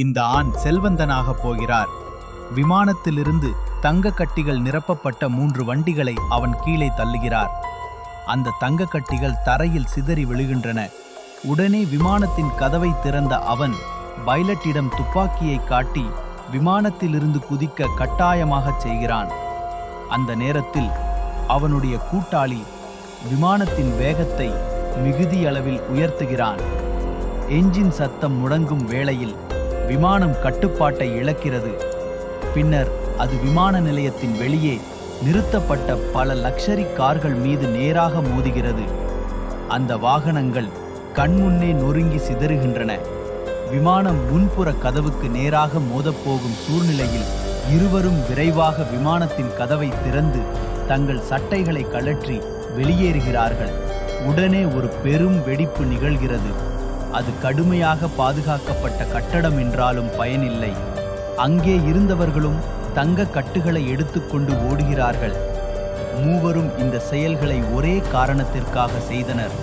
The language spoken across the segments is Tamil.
இந்த ஆண் செல்வந்தனாக போகிறார். விமானத்திலிருந்து தங்க கட்டிகள் நிரப்பப்பட்ட 3 வண்டிகளை அவன் கீழே தள்ளுகிறார். அந்த தங்க கட்டிகள் தரையில் சிதறி விழுகின்றன. உடனே விமானத்தின் கதவை திறந்த அவன் பைலட்டிடம் துப்பாக்கியை காட்டி விமானத்திலிருந்து குதிக்க கட்டாயமாகச் செய்கிறான். அந்த நேரத்தில் அவனுடைய கூட்டாளி விமானத்தின் வேகத்தை மிகுதியளவில் உயர்த்துகிறான். என்ஜின் சத்தம் முழங்கும் வேளையில் விமானம் கட்டுப்பாட்டை இழக்கிறது. பின்னர் அது விமான நிலையத்தின் வெளியே நிறுத்தப்பட்ட பல லக்ஸரி கார்கள் மீது நேராக மோதுகிறது. அந்த வாகனங்கள் கண்முன்னே நொறுங்கி சிதறுகின்றன. விமானம் முன்புற கதவுக்கு நேராக மோதப்போகும் சூழ்நிலையில் இருவரும் விரைவாக விமானத்தின் கதவை திறந்து தங்கள் சட்டைகளை கழற்றி வெளியேறுகிறார்கள். உடனே ஒரு பெரும் வெடிப்பு நிகழ்கிறது. அது கடுமையாக பாதுகாக்கப்பட்ட கட்டடம் என்றாலும் பயனில்லை. அங்கே இருந்தவர்களும் தங்க கட்டுகளை எடுத்துக்கொண்டு ஓடுகிறார்கள். மூவரும் இந்த செயல்களை ஒரே காரணத்திற்காக செய்தனர்.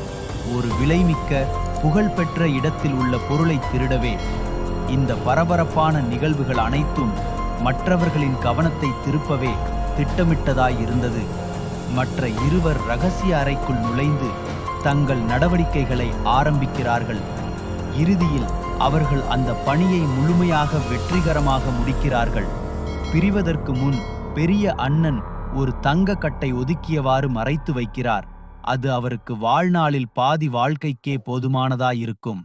ஒரு விலைமிக்க புகழ்பெற்ற இடத்தில் உள்ள பொருளை திருடவே. இந்த பரபரப்பான நிகழ்வுகள் அனைத்தும் மற்றவர்களின் கவனத்தை திருப்பவே திட்டமிட்டதாயிருந்தது. மற்ற இருவர் இரகசிய அறைக்குள் நுழைந்து தங்கள் நடவடிக்கைகளை ஆரம்பிக்கிறார்கள். இறுதியில் அவர்கள் அந்த பணியை முழுமையாக வெற்றிகரமாக முடிக்கிறார்கள். பிரிவதற்கு முன் பெரிய அண்ணன் ஒரு தங்க கட்டை ஒதுக்கியவாறு மறைத்து வைக்கிறார். அது அவருக்கு வாழ்நாளில் பாதி வாழ்க்கைக்கே போதுமானதாயிருக்கும்.